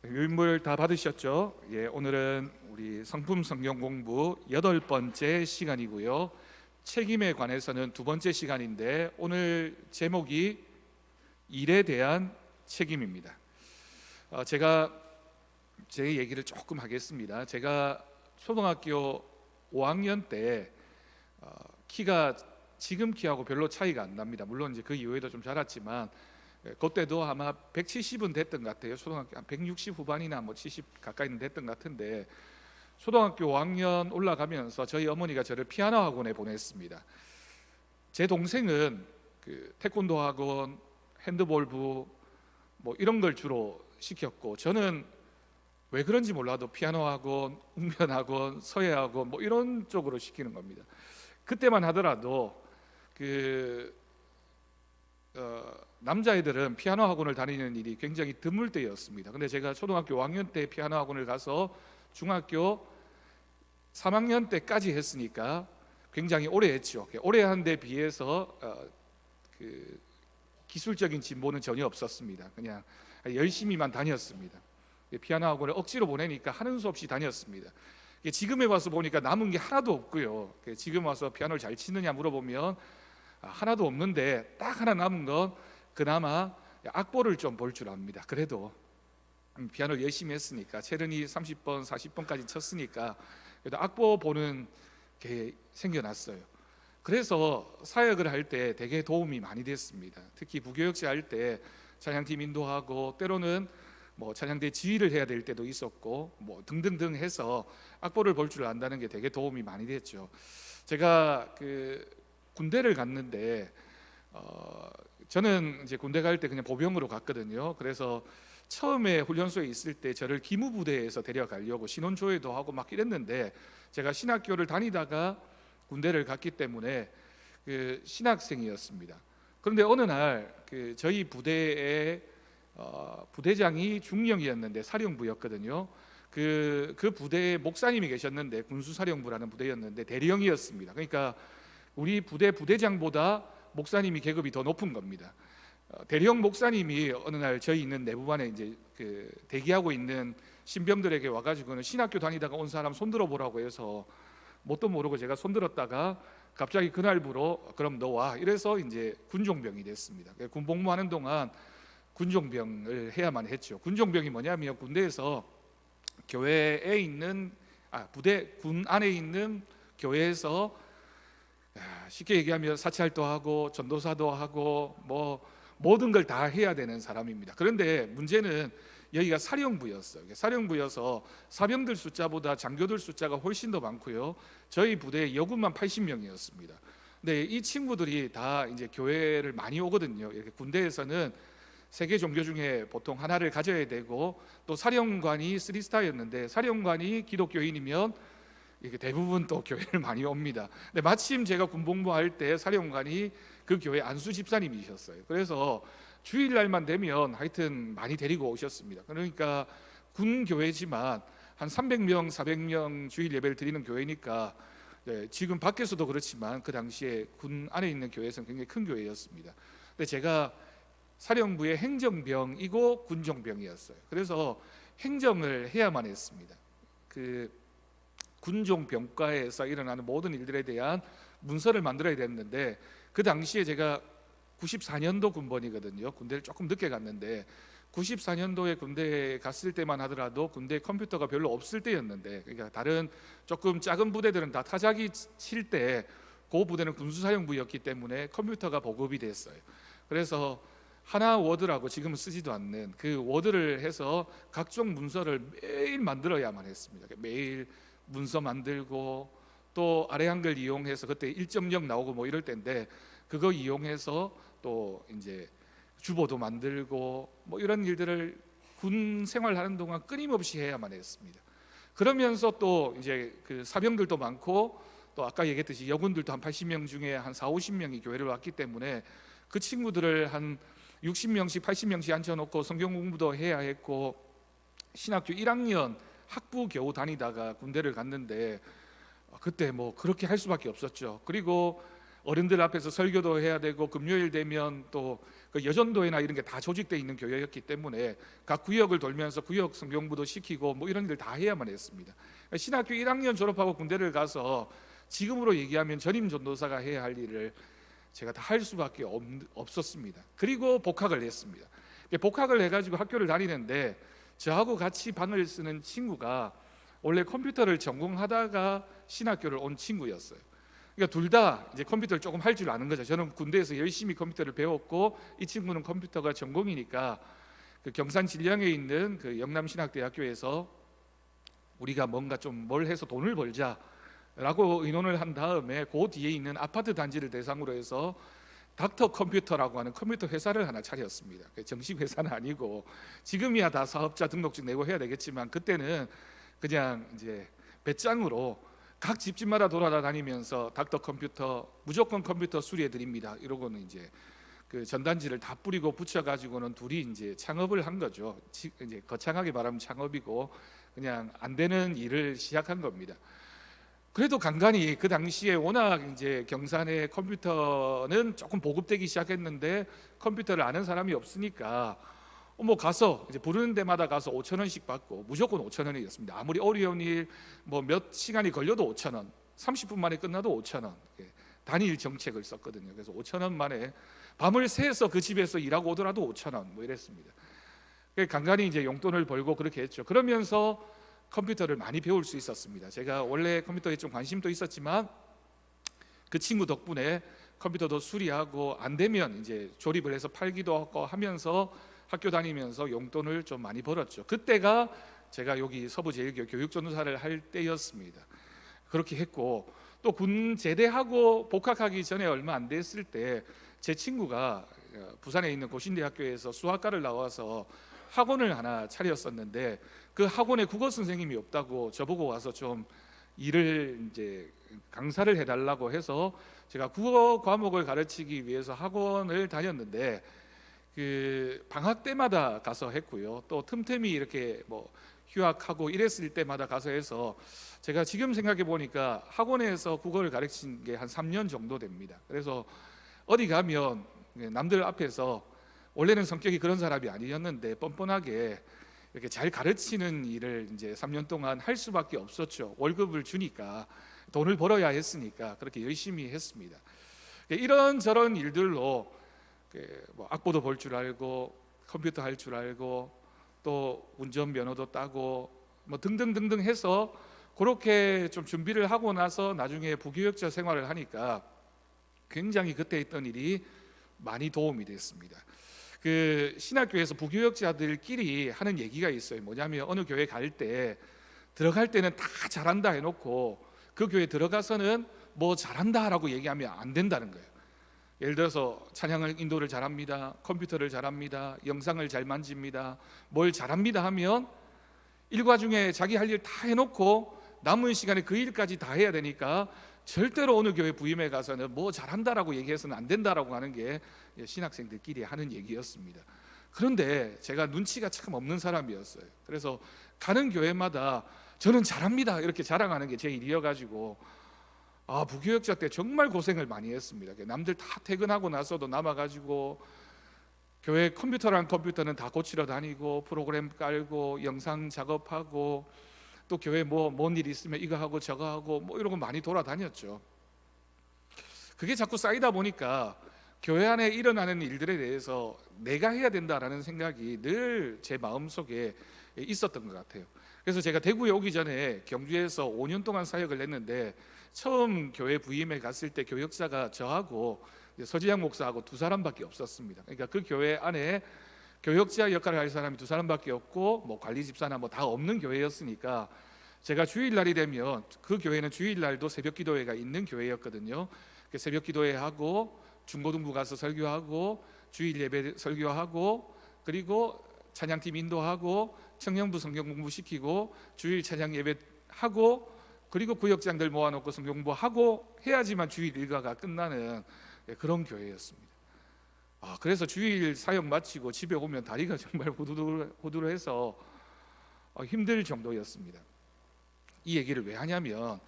유인물 다 받으셨죠? 예, 오늘은 우리 성품 성경 공부 8번째 시간이고요. 책임에 관해서는 2번째 시간인데 오늘 제목이 일에 대한 책임입니다. 제가 제 얘기를 조금 하겠습니다. 제가 초등학교 5학년 때 키가 지금 키하고 별로 차이가 안 납니다. 물론 이제 그 이후에도 좀 자랐지만 그때도 아마 170은 됐던 것 같아요. 초등학교 한 160 후반이나 70 가까이는 됐던 것 같은데, 초등학교 5학년 올라가면서 저희 어머니가 저를 피아노 학원에 보냈습니다. 제 동생은 태권도 학원, 핸드볼부 이런 걸 주로 시켰고, 저는 왜 그런지 몰라도 피아노 학원, 웅변 학원, 서예 학원 이런 쪽으로 시키는 겁니다. 그때만 하더라도 남자애들은 피아노 학원을 다니는 일이 굉장히 드물 때였습니다. 근데 제가 초등학교 5학년 때 피아노 학원을 가서 중학교 3학년 때까지 했으니까 굉장히 오래 했죠. 오래 한 데 비해서 기술적인 진보는 전혀 없었습니다. 그냥 열심히만 다녔습니다. 피아노 학원을 억지로 보내니까 하는 수 없이 다녔습니다. 지금에 와서 보니까 남은 게 하나도 없고요. 지금 와서 피아노를 잘 치느냐 물어보면 하나도 없는데, 딱 하나 남은 건 그나마 악보를 좀 볼 줄 압니다. 그래도 피아노를 열심히 했으니까, 체르니 30번, 40번까지 쳤으니까 그래도 악보 보는 게 생겨났어요. 그래서 사역을 할 때 되게 도움이 많이 됐습니다. 특히 부교역제 할 때 찬양팀 인도하고, 때로는 찬양대 지휘를 해야 될 때도 있었고 등등등 해서 악보를 볼 줄 안다는 게 되게 도움이 많이 됐죠. 제가 군대를 갔는데 저는 이제 군대 갈 때 그냥 보병으로 갔거든요. 그래서 처음에 훈련소에 있을 때 저를 기무부대에서 데려가려고 신원조회도 하고 막 이랬는데, 제가 신학교를 다니다가 군대를 갔기 때문에 신학생이었습니다. 그런데 어느 날 저희 부대의 부대장이 중령이었는데 사령부였거든요. 그 부대에 목사님이 계셨는데, 군수사령부라는 부대였는데 대령이었습니다. 그러니까 우리 부대 부대장보다 목사님이 계급이 더 높은 겁니다. 대령 목사님이 어느 날 저희 있는 내부반에 이제 대기하고 있는 신병들에게 와가지고는 신학교 다니다가 온 사람 손들어 보라고 해서 뭣도 모르고 제가 손들었다가 갑자기 그날부로 그럼 너 와, 이래서 이제 군종병이 됐습니다. 군복무하는 동안 군종병을 해야만 했죠. 군종병이 뭐냐면 군대에서 교회에 있는 군 안에 있는 교회에서 쉽게 얘기하면 사찰도 하고 전도사도 하고 모든 걸 다 해야 되는 사람입니다. 그런데 문제는 여기가 사령부였어요. 사령부여서 사병들 숫자보다 장교들 숫자가 훨씬 더 많고요. 저희 부대 여군만 80명이었습니다. 근데 이 친구들이 다 이제 교회를 많이 오거든요. 이렇게 군대에서는 세계 종교 중에 보통 하나를 가져야 되고, 또 사령관이 3스타였는데 사령관이 기독교인이면 이게 대부분 또 교회를 많이 옵니다. 근데 마침 제가 군복무할 때 사령관이 그 교회 안수 집사님이셨어요. 그래서 주일날만 되면 하여튼 많이 데리고 오셨습니다. 그러니까 군 교회지만 한 300명, 400명 주일 예배를 드리는 교회니까, 지금 밖에서도 그렇지만 그 당시에 군 안에 있는 교회에서는 굉장히 큰 교회였습니다. 근데 제가 사령부의 행정병이고 군종병이었어요. 그래서 행정을 해야만 했습니다. 군종병과에서 일어나는 모든 일들에 대한 문서를 만들어야 됐는데, 그 당시에 제가 94년도 군번이거든요. 군대를 조금 늦게 갔는데 94년도에 군대에 갔을 때만 하더라도 군대 컴퓨터가 별로 없을 때였는데, 그러니까 다른 조금 작은 부대들은 다 타자기 칠 때 그 부대는 군수사령부였기 때문에 컴퓨터가 보급이 됐어요. 그래서 하나 워드라고 지금은 쓰지도 않는 그 워드를 해서 각종 문서를 매일 만들어야만 했습니다. 매일 문서 만들고, 또 아래 한글 이용해서, 그때 1.0 나오고 이럴 때인데 그거 이용해서 또 이제 주보도 만들고 이런 일들을 군 생활하는 동안 끊임없이 해야만 했습니다. 그러면서 또 이제 사병들도 많고, 또 아까 얘기했듯이 여군들도 한 80명 중에 한 4, 50명이 교회를 왔기 때문에 그 친구들을 한 60명씩 80명씩 앉혀놓고 성경 공부도 해야 했고, 신학교 1학년 학부 겨우 다니다가 군대를 갔는데 그때 그렇게 할 수밖에 없었죠. 그리고 어른들 앞에서 설교도 해야 되고 금요일 되면 또 그 여전도회나 이런 게 다 조직되어 있는 교회였기 때문에 각 구역을 돌면서 구역 성경부도 시키고 뭐 이런 일 다 해야만 했습니다. 신학교 1학년 졸업하고 군대를 가서 지금으로 얘기하면 전임 전도사가 해야 할 일을 제가 다 할 수밖에 없었습니다. 그리고 복학을 했습니다. 복학을 해가지고 학교를 다니는데 저하고 같이 방을 쓰는 친구가 원래 컴퓨터를 전공하다가 신학교를 온 친구였어요. 그러니까 둘 다 이제 컴퓨터를 조금 할 줄 아는 거죠. 저는 군대에서 열심히 컴퓨터를 배웠고 이 친구는 컴퓨터가 전공이니까 그 경산 진량에 있는 그 영남신학대학교에서 우리가 뭔가 좀 뭘 해서 돈을 벌자라고 의논을 한 다음에 그 뒤에 있는 아파트 단지를 대상으로 해서 닥터 컴퓨터라고 하는 컴퓨터 회사를 하나 차렸습니다. 정식 회사는 아니고 지금이야 다 사업자 등록증 내고 해야 되겠지만 그때는 그냥 이제 배짱으로 각 집집마다 돌아다니면서 닥터 컴퓨터 무조건 컴퓨터 수리해 드립니다. 이러고는 이제 그 전단지를 다 뿌리고 붙여 가지고는 둘이 이제 창업을 한 거죠. 이제 거창하게 말하면 창업이고 그냥 안 되는 일을 시작한 겁니다. 그래도 간간히 그 당시에 워낙 이제 경산의 컴퓨터는 조금 보급되기 시작했는데 컴퓨터를 아는 사람이 없으니까 뭐 가서 이제 부르는 데마다 가서 5,000원씩 받고 무조건 5,000원이었습니다. 아무리 어려운 일 뭐 몇 시간이 걸려도 5,000원, 30분 만에 끝나도 5,000원. 단일 정책을 썼거든요. 그래서 5,000원 만에 밤을 새서 그 집에서 일하고 오더라도 5,000원 뭐 이랬습니다. 간간히 이제 용돈을 벌고 그렇게 했죠. 그러면서 컴퓨터를 많이 배울 수 있었습니다. 제가 원래 컴퓨터에 좀 관심도 있었지만 그 친구 덕분에 컴퓨터도 수리하고 안 되면 이제 조립을 해서 팔기도 하고 하면서 학교 다니면서 용돈을 좀 많이 벌었죠. 그때가 제가 여기 서부제일교회 교육전도사를 할 때였습니다. 그렇게 했고 또 군 제대하고 복학하기 전에 얼마 안 됐을 때 제 친구가 부산에 있는 고신대학교에서 수학과를 나와서 학원을 하나 차렸었는데 그 학원에 국어 선생님이 없다고 저보고 와서 좀 일을 이제 강사를 해달라고 해서 제가 국어 과목을 가르치기 위해서 학원을 다녔는데 그 방학 때마다 가서 했고요. 또 틈틈이 이렇게 뭐 휴학하고 이랬을 때마다 가서 해서 제가 지금 생각해 보니까 학원에서 국어를 가르친 게 한 3년 정도 됩니다. 그래서 어디 가면 남들 앞에서 원래는 성격이 그런 사람이 아니었는데 뻔뻔하게 이렇게 잘 가르치는 일을 이제 3년 동안 할 수밖에 없었죠. 월급을 주니까 돈을 벌어야 했으니까 그렇게 열심히 했습니다. 이런저런 일들로 뭐 악보도 볼 줄 알고 컴퓨터 할 줄 알고 또 운전면허도 따고 뭐 등등등등 해서 그렇게 좀 준비를 하고 나서 나중에 부교육자 생활을 하니까 굉장히 그때 했던 일이 많이 도움이 됐습니다. 그 신학교에서 부교역자들끼리 하는 얘기가 있어요. 뭐냐면 어느 교회 갈 때 들어갈 때는 다 잘한다 해놓고 그 교회 들어가서는 뭐 잘한다라고 얘기하면 안 된다는 거예요. 예를 들어서 찬양을 인도를 잘합니다, 컴퓨터를 잘합니다, 영상을 잘 만집니다, 뭘 잘합니다 하면 일과 중에 자기 할 일 다 해놓고 남은 시간에 그 일까지 다 해야 되니까 절대로 어느 교회 부임에 가서는 뭐 잘한다라고 얘기해서는 안 된다라고 하는 게 신학생들끼리 하는 얘기였습니다. 그런데 제가 눈치가 참 없는 사람이었어요. 그래서 가는 교회마다 저는 잘합니다 이렇게 자랑하는 게 제 일이어가지고 부교역자 때 정말 고생을 많이 했습니다. 남들 다 퇴근하고 나서도 남아가지고 교회 컴퓨터랑 컴퓨터는 다 고치러 다니고 프로그램 깔고 영상 작업하고 또 교회 뭐 뭔 일 있으면 이거 하고 저거 하고 뭐 이런 거 많이 돌아다녔죠. 그게 자꾸 쌓이다 보니까 교회 안에 일어나는 일들에 대해서 내가 해야 된다라는 생각이 늘 제 마음속에 있었던 것 같아요. 그래서 제가 대구에 오기 전에 경주에서 5년 동안 사역을 했는데 처음 교회 부임에 갔을 때 교역자가 저하고 서지양 목사하고 두 사람밖에 없었습니다. 그러니까 그 교회 안에 교역자 역할을 할 사람이 두 사람밖에 없고 뭐 관리 집사나 뭐 다 없는 교회였으니까 제가 주일날이 되면 그 교회는 주일날도 새벽 기도회가 있는 교회였거든요. 새벽 기도회 하고 중고등부 가서 설교하고 주일 예배 설교하고 그리고 찬양팀 인도하고 청년부 성경 공부시키고 주일 찬양 예배하고 그리고 구역장들 모아놓고 성경 공부하고 해야지만 주일 일과가 끝나는 그런 교회였습니다. 그래서 주일 사역 마치고 집에 오면 다리가 정말 후들후들해서 힘들 정도였습니다. 이 얘기를 왜 하냐면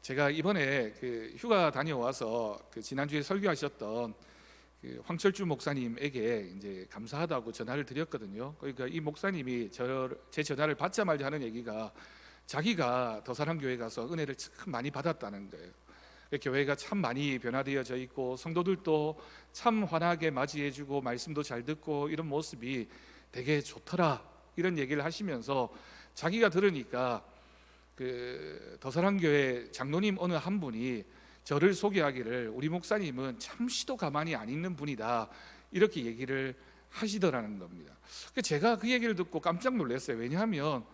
제가 이번에 그 휴가 다녀와서 그 지난주에 설교하셨던 그 황철주 목사님에게 이제 감사하다고 전화를 드렸거든요. 그러니까 이 목사님이 제 전화를 받자마자 하는 얘기가 자기가 더사랑교회 가서 은혜를 참 많이 받았다는 거예요. 교회가 참 많이 변화되어져 있고 성도들도 참 환하게 맞이해주고 말씀도 잘 듣고 이런 모습이 되게 좋더라, 이런 얘기를 하시면서 자기가 들으니까 그 더사랑교회 장로님 어느 한 분이 저를 소개하기를 우리 목사님은 참 시도 가만히 안 있는 분이다, 이렇게 얘기를 하시더라는 겁니다. 제가 그 얘기를 듣고 깜짝 놀랐어요. 왜냐하면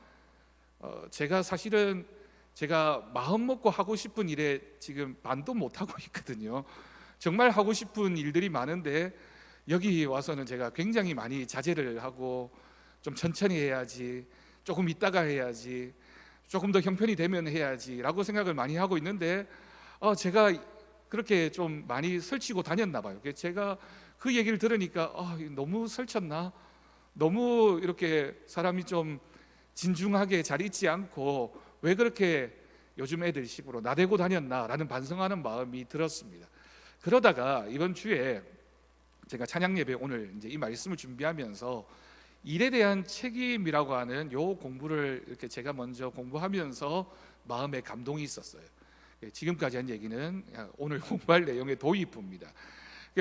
제가 사실은 제가 마음 먹고 하고 싶은 일에 지금 반도 못 하고 있거든요. 정말 하고 싶은 일들이 많은데 여기 와서는 제가 굉장히 많이 자제를 하고 좀 천천히 해야지, 조금 있다가 해야지, 조금 더 형편이 되면 해야지 라고 생각을 많이 하고 있는데 제가 그렇게 좀 많이 설치고 다녔나 봐요. 제가 그 얘기를 들으니까 너무 설쳤나, 너무 이렇게 사람이 좀 진중하게 잘 있지 않고 왜 그렇게 요즘 애들 식으로 나대고 다녔나라는 반성하는 마음이 들었습니다. 그러다가 이번 주에 제가 찬양 예배 오늘 이제 이 말씀을 준비하면서 일에 대한 책임이라고 하는 요 공부를 이렇게 제가 먼저 공부하면서 마음에 감동이 있었어요. 지금까지 한 얘기는 오늘 공부할 내용의 도입부입니다.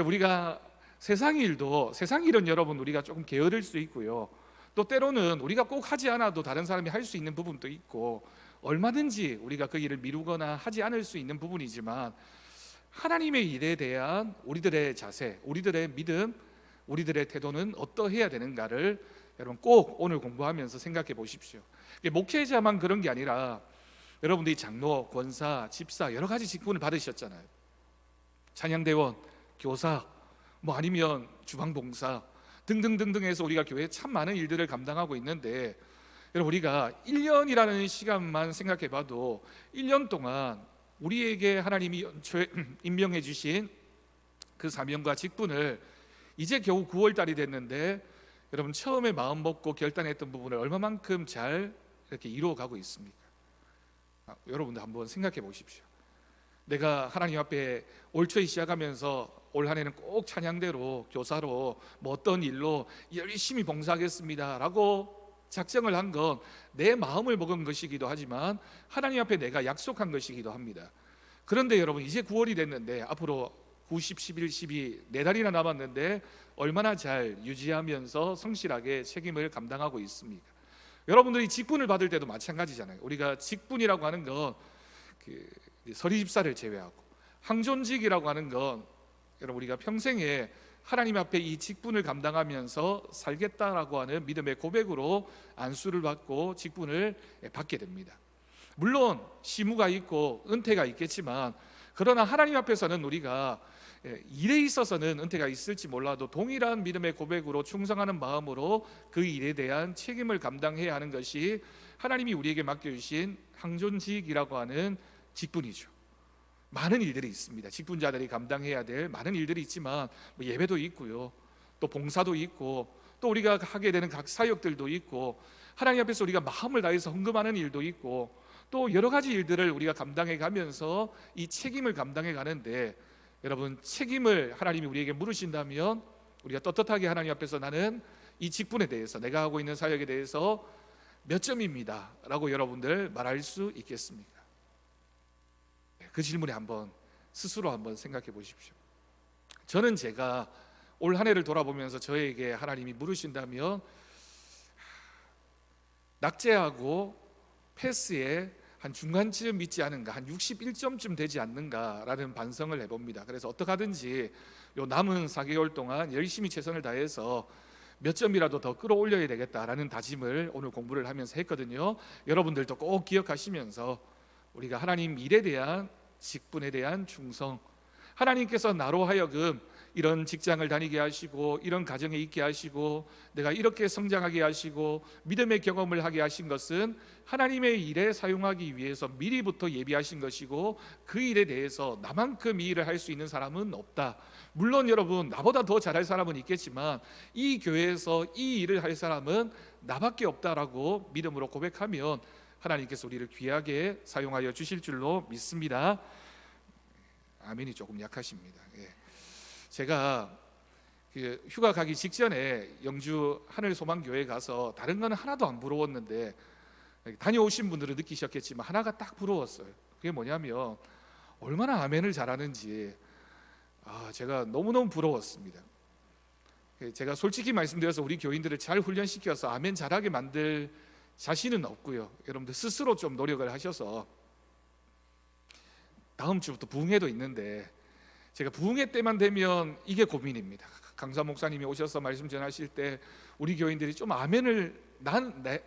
우리가 세상 일은 여러분 우리가 조금 게으를 수 있고요, 또 때로는 우리가 꼭 하지 않아도 다른 사람이 할 수 있는 부분도 있고 얼마든지 우리가 그 일을 미루거나 하지 않을 수 있는 부분이지만 하나님의 일에 대한 우리들의 자세, 우리들의 믿음, 우리들의 태도는 어떠해야 되는가를 여러분 꼭 오늘 공부하면서 생각해 보십시오. 목회자만 그런 게 아니라 여러분들이 장로, 권사, 집사 여러 가지 직분을 받으셨잖아요. 찬양대원, 교사, 아니면 주방봉사 등등등등 해서 우리가 교회에 참 많은 일들을 감당하고 있는데 여러분 우리가 1년이라는 시간만 생각해 봐도 1년 동안 우리에게 하나님이 연초에 임명해 주신 그 사명과 직분을 이제 겨우 9월 달이 됐는데 여러분 처음에 마음 먹고 결단했던 부분을 얼마만큼 잘 이렇게 이루어가고 있습니까? 여러분들 한번 생각해 보십시오. 내가 하나님 앞에 올 초에 시작하면서 올 한 해는 꼭 찬양대로 교사로 어떤 일로 열심히 봉사하겠습니다 라고 작정을 한 건 내 마음을 먹은 것이기도 하지만 하나님 앞에 내가 약속한 것이기도 합니다. 그런데 여러분 이제 9월이 됐는데 앞으로 9, 10, 11, 12 4달이나 남았는데 얼마나 잘 유지하면서 성실하게 책임을 감당하고 있습니까? 여러분들이 직분을 받을 때도 마찬가지잖아요. 우리가 직분이라고 하는 건 서리집사를 제외하고 항존직이라고 하는 건 여러분 우리가 평생에 하나님 앞에 이 직분을 감당하면서 살겠다라고 하는 믿음의 고백으로 안수를 받고 직분을 받게 됩니다. 물론 시무가 있고 은퇴가 있겠지만 그러나 하나님 앞에서는 우리가 일에 있어서는 은퇴가 있을지 몰라도 동일한 믿음의 고백으로 충성하는 마음으로 그 일에 대한 책임을 감당해야 하는 것이 하나님이 우리에게 맡겨주신 항존직이라고 하는 직분이죠. 많은 일들이 있습니다. 직분자들이 감당해야 될 많은 일들이 있지만 예배도 있고요, 또 봉사도 있고, 또 우리가 하게 되는 각 사역들도 있고, 하나님 앞에서 우리가 마음을 다해서 헌금하는 일도 있고, 또 여러 가지 일들을 우리가 감당해 가면서 이 책임을 감당해 가는데 여러분 책임을 하나님이 우리에게 물으신다면 우리가 떳떳하게 하나님 앞에서 나는 이 직분에 대해서 내가 하고 있는 사역에 대해서 몇 점입니다 라고 여러분들 말할 수 있겠습니까? 그 질문에 스스로 한번 생각해 보십시오. 저는 제가 올 한 해를 돌아보면서 저에게 하나님이 물으신다면 낙제하고 패스에 한 중간쯤 있지 않은가, 한 61점쯤 되지 않는가라는 반성을 해봅니다. 그래서 어떻게 하든지 요 남은 4개월 동안 열심히 최선을 다해서 몇 점이라도 더 끌어올려야 되겠다라는 다짐을 오늘 공부를 하면서 했거든요. 여러분들도 꼭 기억하시면서 우리가 하나님 일에 대한 직분에 대한 충성, 하나님께서 나로 하여금 이런 직장을 다니게 하시고 이런 가정에 있게 하시고 내가 이렇게 성장하게 하시고 믿음의 경험을 하게 하신 것은 하나님의 일에 사용하기 위해서 미리부터 예비하신 것이고 그 일에 대해서 나만큼 이 일을 할 수 있는 사람은 없다. 물론 여러분 나보다 더 잘할 사람은 있겠지만 이 교회에서 이 일을 할 사람은 나밖에 없다라고 믿음으로 고백하면 하나님께서 우리를 귀하게 사용하여 주실 줄로 믿습니다. 아멘이 조금 약하십니다. 제가 휴가 가기 직전에 영주 하늘소망교회 가서 다른 건 하나도 안 부러웠는데 다녀오신 분들은 느끼셨겠지만 하나가 딱 부러웠어요. 그게 뭐냐면 얼마나 아멘을 잘하는지 제가 너무너무 부러웠습니다. 제가 솔직히 말씀드려서 우리 교인들을 잘 훈련시켜서 아멘 잘하게 만들 자신은 없고요. 여러분들 스스로 좀 노력을 하셔서 다음 주부터 부흥회도 있는데 제가 부흥회 때만 되면 이게 고민입니다. 강사 목사님이 오셔서 말씀 전하실 때 우리 교인들이 좀 아멘을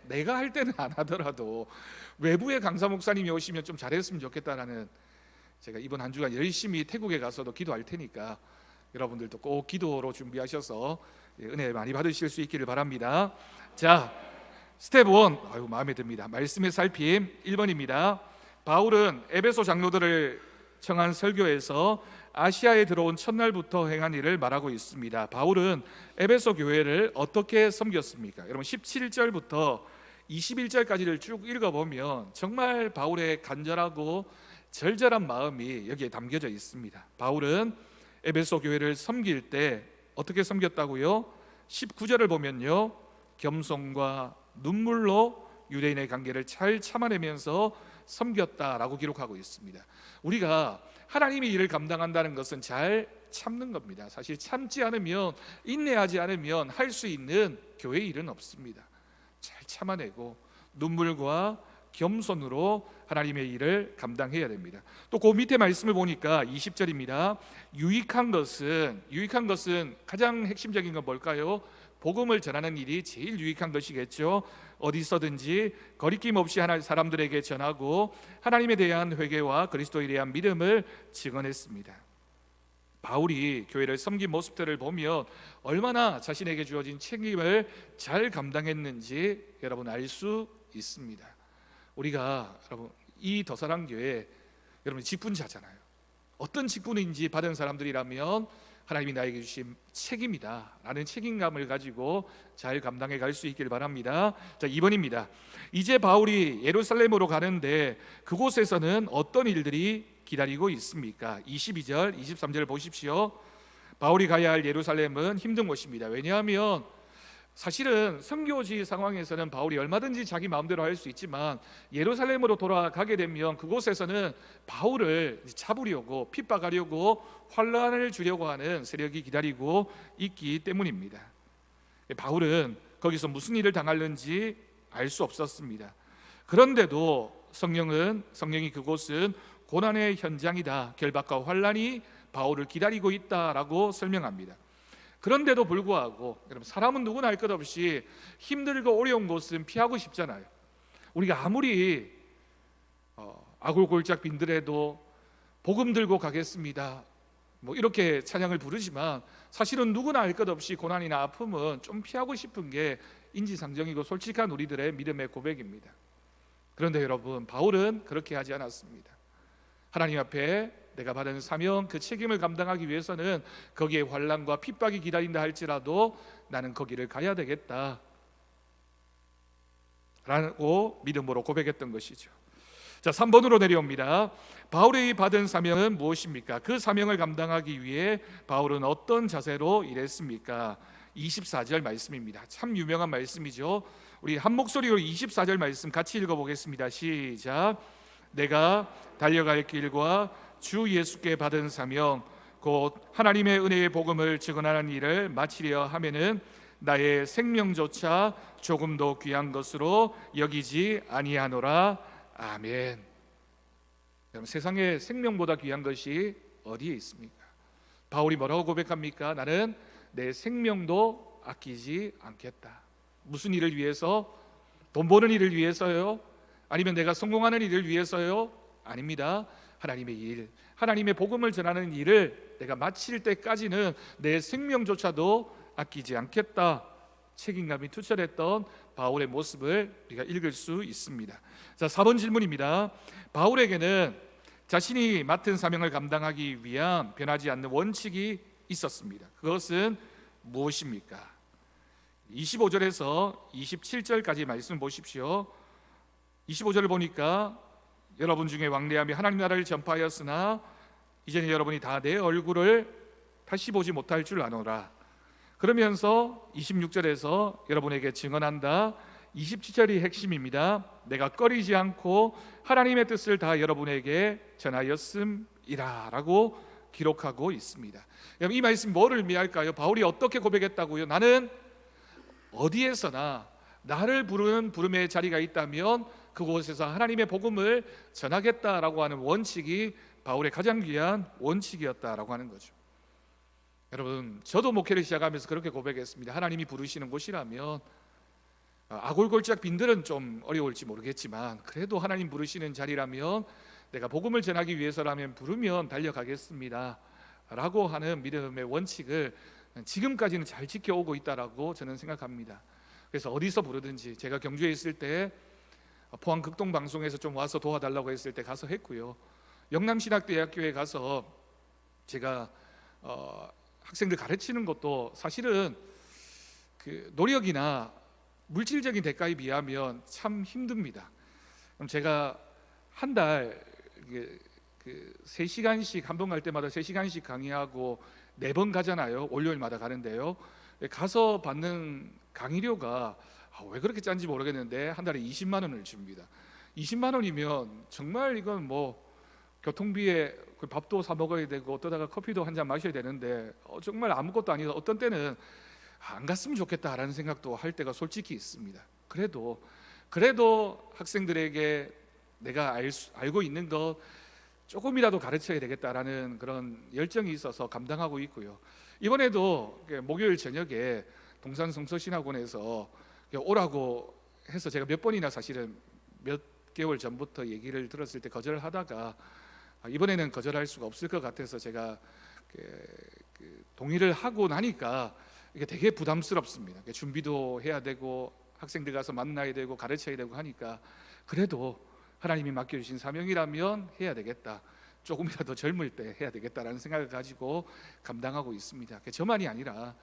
내가 할 때는 안 하더라도 외부의 강사 목사님이 오시면 좀 잘했으면 좋겠다라는, 제가 이번 한 주간 열심히 태국에 가서도 기도할 테니까 여러분들도 꼭 기도로 준비하셔서 은혜 많이 받으실 수 있기를 바랍니다. 자, 스텝 1, 마음에 듭니다. 말씀의 살핌 1번입니다. 바울은 에베소 장로들을 청한 설교에서 아시아에 들어온 첫날부터 행한 일을 말하고 있습니다. 바울은 에베소 교회를 어떻게 섬겼습니까? 여러분 17절부터 21절까지를 쭉 읽어보면 정말 바울의 간절하고 절절한 마음이 여기에 담겨져 있습니다. 바울은 에베소 교회를 섬길 때 어떻게 섬겼다고요? 19절을 보면요, 겸손과 눈물로 유대인의 관계를 잘 참아내면서 섬겼다라고 기록하고 있습니다. 우리가 하나님의 일을 감당한다는 것은 잘 참는 겁니다. 사실 참지 않으면, 인내하지 않으면 할 수 있는 교회 일은 없습니다. 잘 참아내고 눈물과 겸손으로 하나님의 일을 감당해야 됩니다. 또 그 밑에 말씀을 보니까 20절입니다. 유익한 것은 가장 핵심적인 건 뭘까요? 복음을 전하는 일이 제일 유익한 것이겠죠. 어디서든지 거리낌 없이 사람들에게 전하고 하나님에 대한 회개와 그리스도에 대한 믿음을 증언했습니다. 바울이 교회를 섬긴 모습들을 보면 얼마나 자신에게 주어진 책임을 잘 감당했는지 여러분 알 수 있습니다. 우리가 여러분 이 더사랑교회 여러분 직분자잖아요. 어떤 직분인지 받은 사람들이라면 하나님이 나에게 주신 책임이다 라는 책임감을 가지고 잘 감당해 갈 수 있길 바랍니다. 자, 2번입니다. 이제 바울이 예루살렘으로 가는데 그곳에서는 어떤 일들이 기다리고 있습니까? 22절, 23절 보십시오. 바울이 가야 할 예루살렘은 힘든 곳입니다. 왜냐하면 사실은 선교지 상황에서는 바울이 얼마든지 자기 마음대로 할 수 있지만 예루살렘으로 돌아가게 되면 그곳에서는 바울을 잡으려고, 핍박하려고, 환란을 주려고 하는 세력이 기다리고 있기 때문입니다. 바울은 거기서 무슨 일을 당할는지 알 수 없었습니다. 그런데도 성령이 그곳은 고난의 현장이다, 결박과 환란이 바울을 기다리고 있다라고 설명합니다. 그런데도 불구하고 여러분, 사람은 누구나 할 것 없이 힘들고 어려운 곳은 피하고 싶잖아요. 우리가 아무리 아골골짝 빈들에도 복음 들고 가겠습니다 이렇게 찬양을 부르지만 사실은 누구나 할 것 없이 고난이나 아픔은 좀 피하고 싶은 게 인지상정이고 솔직한 우리들의 믿음의 고백입니다. 그런데 여러분, 바울은 그렇게 하지 않았습니다. 하나님 앞에 내가 받은 사명, 그 책임을 감당하기 위해서는 거기에 환난과 핍박이 기다린다 할지라도 나는 거기를 가야 되겠다 라고 믿음으로 고백했던 것이죠. 자, 3번으로 내려옵니다. 바울이 받은 사명은 무엇입니까? 그 사명을 감당하기 위해 바울은 어떤 자세로 일했습니까? 24절 말씀입니다. 참 유명한 말씀이죠. 우리 한 목소리로 24절 말씀 같이 읽어보겠습니다. 시작. 내가 달려갈 길과 주 예수께 받은 사명 곧 하나님의 은혜의 복음을 증언하는 일을 마치려 하면은 나의 생명조차 조금도 귀한 것으로 여기지 아니하노라. 아멘. 여러분, 세상에 생명보다 귀한 것이 어디에 있습니까? 바울이 뭐라고 고백합니까? 나는 내 생명도 아끼지 않겠다. 무슨 일을 위해서? 돈 버는 일을 위해서요? 아니면 내가 성공하는 일을 위해서요? 아닙니다. 하나님의 일, 하나님의 복음을 전하는 일을 내가 마칠 때까지는 내 생명조차도 아끼지 않겠다. 책임감이 투철했던 바울의 모습을 우리가 읽을 수 있습니다. 자, 4번 질문입니다. 바울에게는 자신이 맡은 사명을 감당하기 위한 변하지 않는 원칙이 있었습니다. 그것은 무엇입니까? 25절에서 27절까지 말씀 보십시오. 25절을 보니까 여러분 중에 왕래함이 하나님 나라를 전파하였으나 이제는 여러분이 다 내 얼굴을 다시 보지 못할 줄 아노라. 그러면서 26절에서 여러분에게 증언한다. 27절이 핵심입니다. 내가 꺼리지 않고 하나님의 뜻을 다 여러분에게 전하였음이라 라고 기록하고 있습니다. 여러분, 이 말씀이 뭐를 의미할까요? 바울이 어떻게 고백했다고요? 나는 어디에서나 나를 부르는 부름의 자리가 있다면 그곳에서 하나님의 복음을 전하겠다라고 하는 원칙이 바울의 가장 귀한 원칙이었다라고 하는 거죠. 여러분, 저도 목회를 시작하면서 그렇게 고백했습니다. 하나님이 부르시는 곳이라면, 아골골짝 빈들은 좀 어려울지 모르겠지만 그래도 하나님 부르시는 자리라면 내가 복음을 전하기 위해서라면 부르면 달려가겠습니다 라고 하는 믿음의 원칙을 지금까지는 잘 지켜오고 있다라고 저는 생각합니다. 그래서 어디서 부르든지, 제가 경주에 있을 때 포항 극동방송에서 좀 와서 도와달라고 했을 때 가서 했고요, 영남신학대학교에 가서 제가 학생들 가르치는 것도 사실은 그 노력이나 물질적인 대가에 비하면 참 힘듭니다. 그럼 제가 한 달 3시간씩, 한 번 갈 때마다 3시간씩 강의하고 4번 가잖아요. 월요일마다 가는데요, 가서 받는 강의료가 왜 그렇게 짠지 모르겠는데 한 달에 20만 원을 줍니다. 20만 원이면 정말 이건 뭐 교통비에 밥도 사 먹어야 되고 어떠다가 커피도 한 잔 마셔야 되는데 정말 아무것도 아니고 어떤 때는 안 갔으면 좋겠다라는 생각도 할 때가 솔직히 있습니다. 그래도 학생들에게 내가 알고 있는 것 조금이라도 가르쳐야 되겠다라는 그런 열정이 있어서 감당하고 있고요. 이번에도 목요일 저녁에 동산 성서신학원에서 오라고 해서 제가 몇 번이나 사실은 몇 개월 전부터 얘기를 들었을 때 거절을 하다가 이번에는 거절할 수가 없을 것 같아서 제가 동의를 하고 나니까 이게 되게 부담스럽습니다. 준비도 해야 되고 학생들 가서 만나야 되고 가르쳐야 되고 하니까 그래도 하나님이 맡겨주신 사명이라면 해야 되겠다, 조금이라도 젊을 때 해야 되겠다라는 생각을 가지고 감당하고 있습니다. 저만이 아니라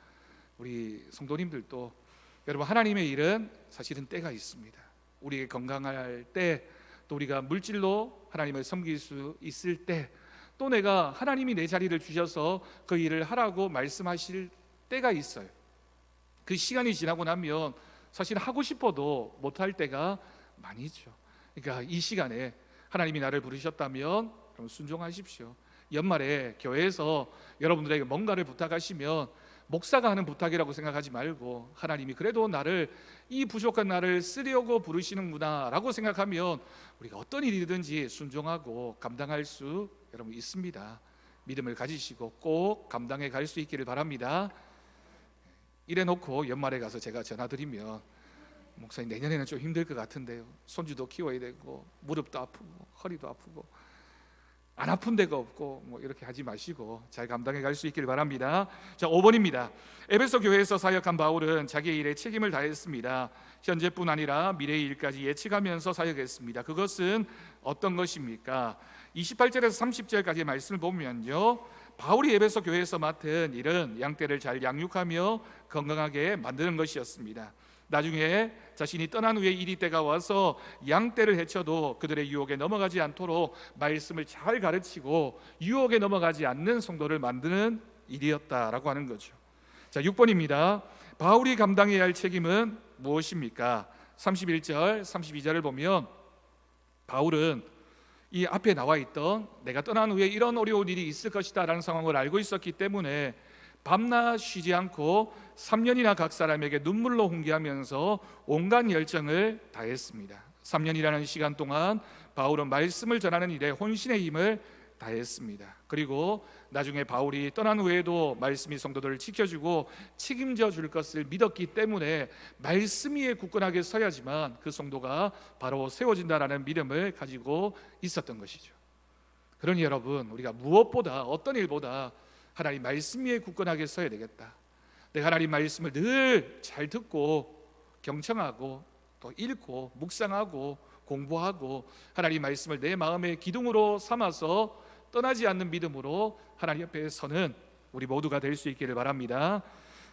우리 성도님들도, 여러분, 하나님의 일은 사실은 때가 있습니다. 우리가 건강할 때, 또 우리가 물질로 하나님을 섬길 수 있을 때, 또 내가 하나님이 내 자리를 주셔서 그 일을 하라고 말씀하실 때가 있어요. 그 시간이 지나고 나면 사실 하고 싶어도 못할 때가 많이 있죠. 그러니까 이 시간에 하나님이 나를 부르셨다면 그럼 순종하십시오. 연말에 교회에서 여러분들에게 뭔가를 부탁하시면 목사가 하는 부탁이라고 생각하지 말고 하나님이 그래도 나를, 이 부족한 나를 쓰려고 부르시는구나 라고 생각하면 우리가 어떤 일이든지 순종하고 감당할 수 여러분 있습니다. 믿음을 가지시고 꼭 감당해 갈 수 있기를 바랍니다. 이래놓고 연말에 가서 제가 전화드리면 목사님 내년에는 좀 힘들 것 같은데요, 손주도 키워야 되고 무릎도 아프고 허리도 아프고 안 아픈 데가 없고 뭐 이렇게 하지 마시고 잘 감당해 갈 수 있기를 바랍니다. 자, 5번입니다. 에베소 교회에서 사역한 바울은 자기의 일에 책임을 다했습니다. 현재뿐 아니라 미래의 일까지 예측하면서 사역했습니다. 그것은 어떤 것입니까? 28절에서 30절까지 말씀을 보면요, 바울이 에베소 교회에서 맡은 일은 양떼를 잘 양육하며 건강하게 만드는 것이었습니다. 나중에 자신이 떠난 후에 이리 때가 와서 양떼를 해쳐도 그들의 유혹에 넘어가지 않도록 말씀을 잘 가르치고 유혹에 넘어가지 않는 성도를 만드는 일이었다라고 하는 거죠. 자, 6번입니다. 바울이 감당해야 할 책임은 무엇입니까? 31절, 32절을 보면 바울은 이 앞에 나와 있던 내가 떠난 후에 이런 어려운 일이 있을 것이다 라는 상황을 알고 있었기 때문에 밤낮 쉬지 않고 3년이나 각 사람에게 눈물로 훈계하면서 온갖 열정을 다했습니다. 3년이라는 시간 동안 바울은 말씀을 전하는 일에 혼신의 힘을 다했습니다. 그리고 나중에 바울이 떠난 후에도 말씀이 성도들을 지켜주고 책임져 줄 것을 믿었기 때문에 말씀 위에 굳건하게 서야지만 그 성도가 바로 세워진다라는 믿음을 가지고 있었던 것이죠. 그러니 여러분, 우리가 무엇보다, 어떤 일보다 하나님 말씀 위에 굳건하게 서야 되겠다. 내가 하나님 말씀을 늘 잘 듣고 경청하고 또 읽고 묵상하고 공부하고 하나님 말씀을 내 마음의 기둥으로 삼아서 떠나지 않는 믿음으로 하나님 앞에 서는 우리 모두가 될 수 있기를 바랍니다.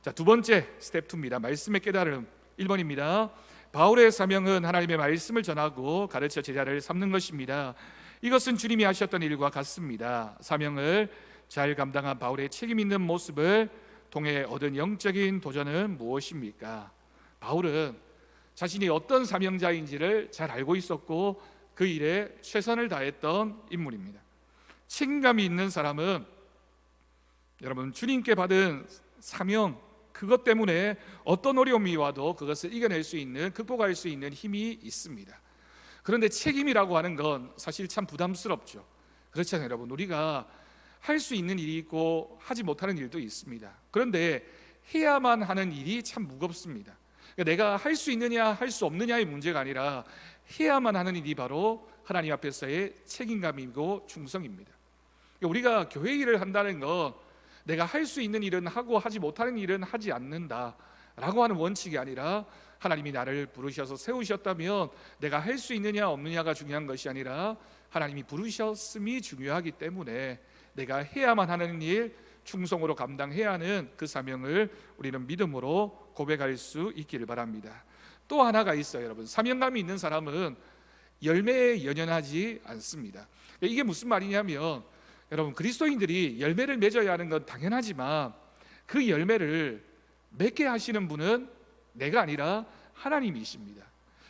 자, 두 번째 스텝 2입니다. 말씀의 깨달음. 1번입니다. 바울의 사명은 하나님의 말씀을 전하고 가르쳐 제자를 삼는 것입니다. 이것은 주님이 하셨던 일과 같습니다. 사명을 잘 감당한 바울의 책임 있는 모습을 통해 얻은 영적인 도전은 무엇입니까? 바울은 자신이 어떤 사명자인지를 잘 알고 있었고 그 일에 최선을 다했던 인물입니다. 책임감이 있는 사람은 여러분 주님께 받은 사명, 그것 때문에 어떤 어려움이 와도 그것을 이겨낼 수 있는, 극복할 수 있는 힘이 있습니다. 그런데 책임이라고 하는 건 사실 참 부담스럽죠. 그렇잖아요, 여러분. 우리가 할 수 있는 일이 있고 하지 못하는 일도 있습니다. 그런데 해야만 하는 일이 참 무겁습니다. 그러니까 내가 할 수 있느냐 할 수 없느냐의 문제가 아니라 해야만 하는 일이 바로 하나님 앞에서의 책임감이고 충성입니다. 그러니까 우리가 교회 일을 한다는 건 내가 할 수 있는 일은 하고 하지 못하는 일은 하지 않는다라고 하는 원칙이 아니라, 하나님이 나를 부르셔서 세우셨다면 내가 할 수 있느냐 없느냐가 중요한 것이 아니라 하나님이 부르셨음이 중요하기 때문에 내가 해야만 하는 일, 충성으로 감당해야 하는 그 사명을 우리는 믿음으로 고백할 수 있기를 바랍니다. 또 하나가 있어요, 여러분. 사명감이 있는 사람은 열매에 연연하지 않습니다. 이게 무슨 말이냐면, 여러분, 그리스도인들이 열매를 맺어야 하는 건 당연하지만 그 열매를 맺게 하시는 분은 내가 아니라 하나님이십니다.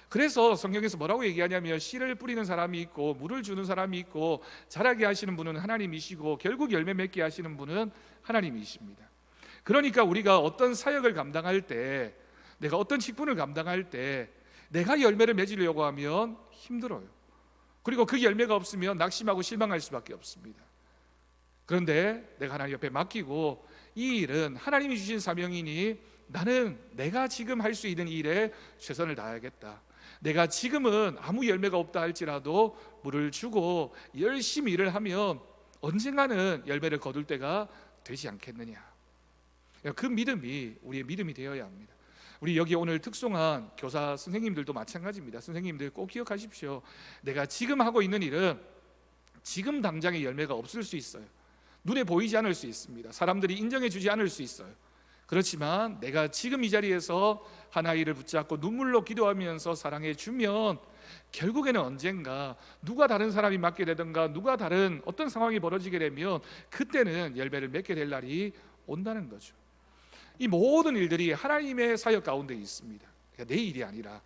그래서 성경에서 뭐라고 얘기하냐면, 씨를 뿌리는 사람이 있고 물을 주는 사람이 있고 자라게 하시는 분은 하나님이시고 결국 열매 맺게 하시는 분은 하나님이십니다. 그러니까 우리가 어떤 사역을 감당할 때, 내가 어떤 직분을 감당할 때 내가 열매를 맺으려고 하면 힘들어요. 그리고 그 열매가 없으면 낙심하고 실망할 수밖에 없습니다. 그런데 내가 하나님 옆에 맡기고 이 일은 하나님이 주신 사명이니 나는 내가 지금 할 수 있는 일에 최선을 다하겠다. 내가 지금은 아무 열매가 없다 할지라도 물을 주고 열심히 일을 하면 언젠가는 열매를 거둘 때가 되지 않겠느냐. 그 믿음이 우리의 믿음이 되어야 합니다. 우리 여기 오늘 특송한 교사 선생님들도 마찬가지입니다. 선생님들 꼭 기억하십시오. 내가 지금 하고 있는 일은 지금 당장의 열매가 없을 수 있어요. 눈에 보이지 않을 수 있습니다. 사람들이 인정해 주지 않을 수 있어요. 그렇지만 내가 지금 이 자리에서 하나 일을 붙잡고 눈물로 기도하면서 사랑해 주면 결국에는 언젠가 누가 다른 사람이 맡게 되든가 누가 다른 어떤 상황이 벌어지게 되면 그때는 열매를 맺게 될 날이 온다는 거죠. 이 모든 일들이 하나님의 사역 가운데 있습니다. 그러니까 내 일이 아니라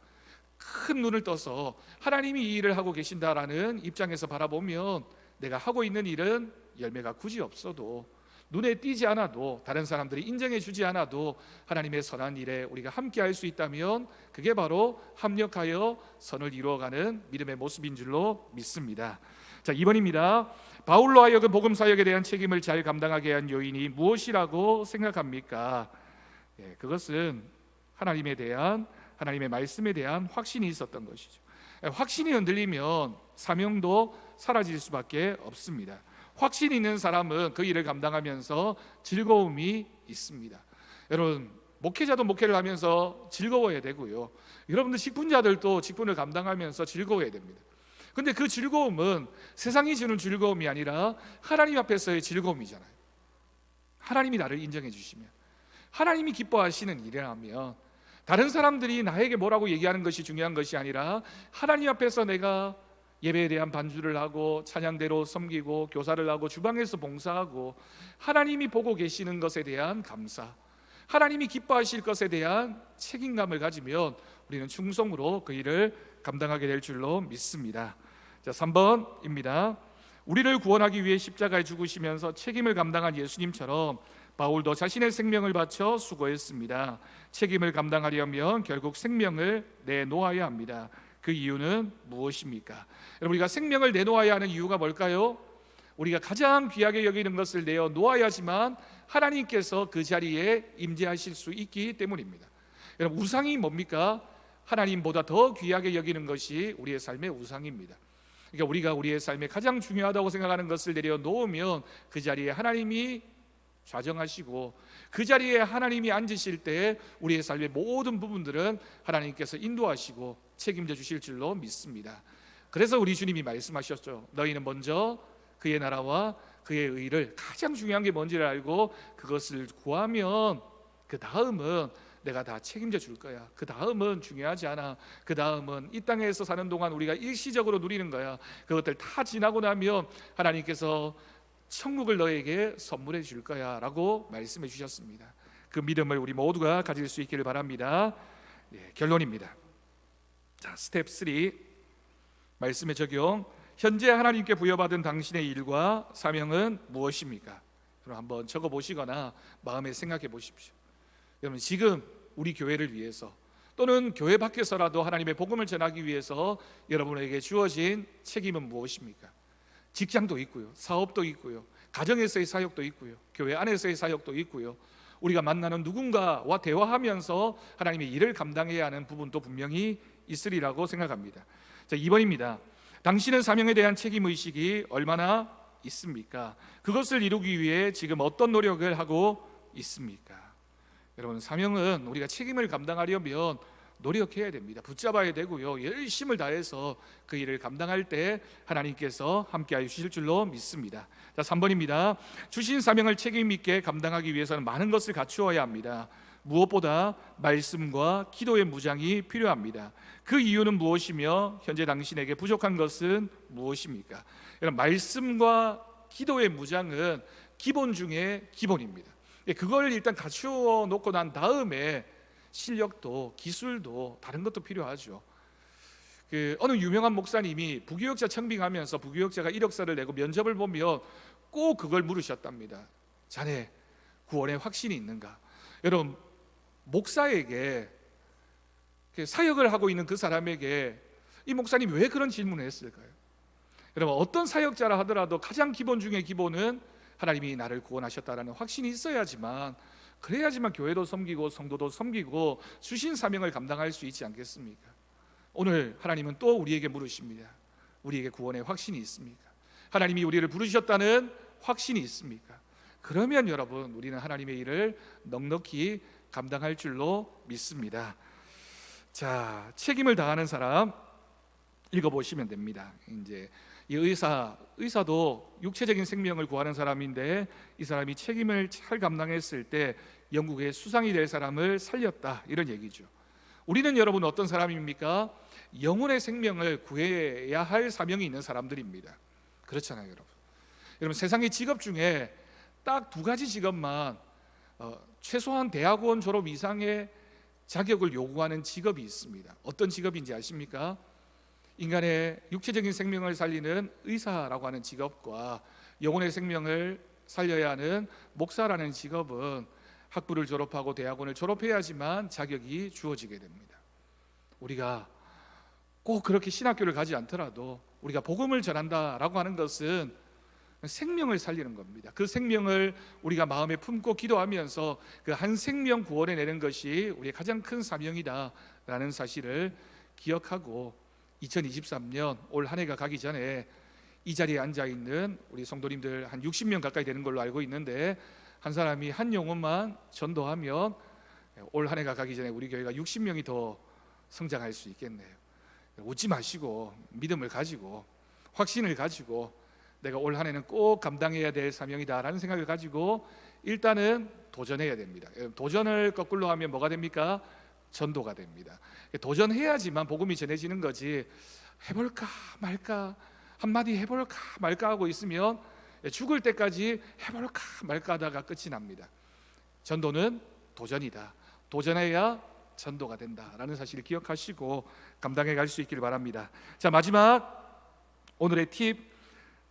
큰 눈을 떠서 하나님이 이 일을 하고 계신다라는 입장에서 바라보면 내가 하고 있는 일은 열매가 굳이 없어도, 눈에 띄지 않아도, 다른 사람들이 인정해 주지 않아도 하나님의 선한 일에 우리가 함께 할 수 있다면 그게 바로 합력하여 선을 이루어가는 믿음의 모습인 줄로 믿습니다. 자, 2번입니다. 바울로 하여금 복음 사역에 대한 책임을 잘 감당하게 한 요인이 무엇이라고 생각합니까? 그것은 하나님의 말씀에 대한 확신이 있었던 것이죠. 확신이 흔들리면 사명도 사라질 수밖에 없습니다. 확신이 있는 사람은 그 일을 감당하면서 즐거움이 있습니다. 여러분, 목회자도 목회를 하면서 즐거워야 되고요, 여러분들 직분자들도 직분을 감당하면서 즐거워야 됩니다. 그런데 그 즐거움은 세상이 주는 즐거움이 아니라 하나님 앞에서의 즐거움이잖아요. 하나님이 나를 인정해 주시면, 하나님이 기뻐하시는 일이라면 다른 사람들이 나에게 뭐라고 얘기하는 것이 중요한 것이 아니라 하나님 앞에서 내가 예배에 대한 반주를 하고 찬양대로 섬기고 교사를 하고 주방에서 봉사하고 하나님이 보고 계시는 것에 대한 감사, 하나님이 기뻐하실 것에 대한 책임감을 가지면 우리는 충성으로 그 일을 감당하게 될 줄로 믿습니다. 자, 3번입니다. 우리를 구원하기 위해 십자가에 죽으시면서 책임을 감당한 예수님처럼 바울도 자신의 생명을 바쳐 수고했습니다. 책임을 감당하려면 결국 생명을 내놓아야 합니다. 그 이유는 무엇입니까? 여러분, 우리가 생명을 내놓아야 하는 이유가 뭘까요? 우리가 가장 귀하게 여기는 것을 내어놓아야지만 하나님께서 그 자리에 임재하실 수 있기 때문입니다. 여러분, 우상이 뭡니까? 하나님보다 더 귀하게 여기는 것이 우리의 삶의 우상입니다. 그러니까 우리가 우리의 삶에 가장 중요하다고 생각하는 것을 내려놓으면 그 자리에 하나님이 좌정하시고 그 자리에 하나님이 앉으실 때 우리의 삶의 모든 부분들은 하나님께서 인도하시고 책임져 주실 줄로 믿습니다. 그래서 우리 주님이 말씀하셨죠. 너희는 먼저 그의 나라와 그의 의를, 가장 중요한 게 뭔지를 알고 그것을 구하면 그 다음은 내가 다 책임져 줄 거야. 그 다음은 중요하지 않아. 그 다음은 이 땅에서 사는 동안 우리가 일시적으로 누리는 거야. 그것들 다 지나고 나면 하나님께서 천국을 너에게 선물해 줄 거야 라고 말씀해 주셨습니다. 그 믿음을 우리 모두가 가질 수 있기를 바랍니다. 결론입니다. 자, 스텝 3 말씀의 적용. 현재 하나님께 부여받은 당신의 일과 사명은 무엇입니까? 그럼 한번 적어 보시거나 마음에 생각해 보십시오. 여러분, 지금 우리 교회를 위해서 또는 교회 밖에서라도 하나님의 복음을 전하기 위해서 여러분에게 주어진 책임은 무엇입니까? 직장도 있고요, 사업도 있고요, 가정에서의 사역도 있고요, 교회 안에서의 사역도 있고요, 우리가 만나는 누군가와 대화하면서 하나님의 일을 감당해야 하는 부분도 분명히 있으리라고 생각합니다. 자, 2번입니다. 당신은 사명에 대한 책임의식이 얼마나 있습니까? 그것을 이루기 위해 지금 어떤 노력을 하고 있습니까? 여러분, 사명은 우리가 책임을 감당하려면 노력해야 됩니다. 붙잡아야 되고요, 열심을 다해서 그 일을 감당할 때 하나님께서 함께하여 주실 줄로 믿습니다. 자, 3번입니다. 주신 사명을 책임 있게 감당하기 위해서는 많은 것을 갖추어야 합니다. 무엇보다 말씀과 기도의 무장이 필요합니다. 그 이유는 무엇이며 현재 당신에게 부족한 것은 무엇입니까? 여러분, 말씀과 기도의 무장은 기본 중에 기본입니다. 그걸 일단 갖추어 놓고 난 다음에 실력도 기술도 다른 것도 필요하죠. 어느 유명한 목사님이 부교역자 청빙하면서 부교역자가 이력서를 내고 면접을 보면 꼭 그걸 물으셨답니다. 자네 구원의 확신이 있는가? 여러분, 목사에게 사역을 하고 있는 그 사람에게 이 목사님이 왜 그런 질문을 했을까요? 여러분, 어떤 사역자라 하더라도 가장 기본 중에 기본은 하나님이 나를 구원하셨다라는 확신이 있어야지만, 그래야지만 교회도 섬기고 성도도 섬기고 주신 사명을 감당할 수 있지 않겠습니까? 오늘 하나님은 또 우리에게 물으십니다. 우리에게 구원의 확신이 있습니까? 하나님이 우리를 부르셨다는 확신이 있습니까? 그러면 여러분, 우리는 하나님의 일을 넉넉히 감당할 줄로 믿습니다. 자, 책임을 다하는 사람 읽어보시면 됩니다. 이제 이 의사도 육체적인 생명을 구하는 사람인데, 이 사람이 책임을 잘 감당했을 때 영국의 수상이 될 사람을 살렸다, 이런 얘기죠. 우리는 여러분 어떤 사람입니까? 영혼의 생명을 구해야 할 사명이 있는 사람들입니다. 그렇잖아요, 여러분. 여러분, 세상의 직업 중에 딱 2가지 직업만 최소한 대학원 졸업 이상의 자격을 요구하는 직업이 있습니다. 어떤 직업인지 아십니까? 인간의 육체적인 생명을 살리는 의사라고 하는 직업과 영혼의 생명을 살려야 하는 목사라는 직업은 학부를 졸업하고 대학원을 졸업해야지만 자격이 주어지게 됩니다. 우리가 꼭 그렇게 신학교를 가지 않더라도 우리가 복음을 전한다라고 하는 것은 생명을 살리는 겁니다. 그 생명을 우리가 마음에 품고 기도하면서 그 한 생명 구원해내는 것이 우리의 가장 큰 사명이다라는 사실을 기억하고, 2023년 올 한 해가 가기 전에 이 자리에 앉아있는 우리 성도님들 한 60명 가까이 되는 걸로 알고 있는데, 한 사람이 한 영혼만 전도하면 올 한 해가 가기 전에 우리 교회가 60명이 더 성장할 수 있겠네요. 웃지 마시고 믿음을 가지고 확신을 가지고 내가 올 한 해는 꼭 감당해야 될 사명이다라는 생각을 가지고 일단은 도전해야 됩니다. 도전을 거꾸로 하면 뭐가 됩니까? 전도가 됩니다. 도전해야지만 복음이 전해지는 거지, 해볼까 말까, 한마디 해볼까 말까 하고 있으면 죽을 때까지 해볼까 말까 하다가 끝이 납니다. 전도는 도전이다. 도전해야 전도가 된다라는 사실을 기억하시고 감당해 갈 수 있기를 바랍니다. 자, 마지막 오늘의 팁,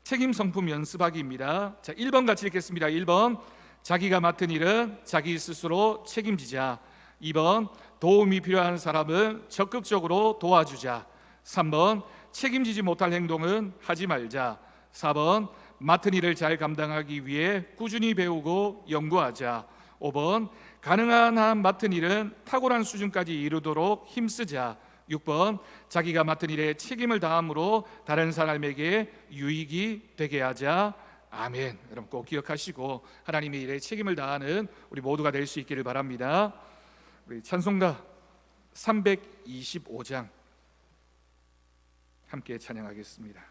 책임 성품 연습하기입니다. 자, 1번 같이 읽겠습니다. 1번, 자기가 맡은 일은 자기 스스로 책임지자. 2번, 도움이 필요한 사람은 적극적으로 도와주자. 3번, 책임지지 못할 행동은 하지 말자. 4번, 맡은 일을 잘 감당하기 위해 꾸준히 배우고 연구하자. 5번, 가능한 한 맡은 일은 탁월한 수준까지 이루도록 힘쓰자. 6번, 자기가 맡은 일에 책임을 다함으로 다른 사람에게 유익이 되게 하자. 아멘. 여러분 꼭 기억하시고 하나님의 일에 책임을 다하는 우리 모두가 될 수 있기를 바랍니다. 우리 찬송가 325장 함께 찬양하겠습니다.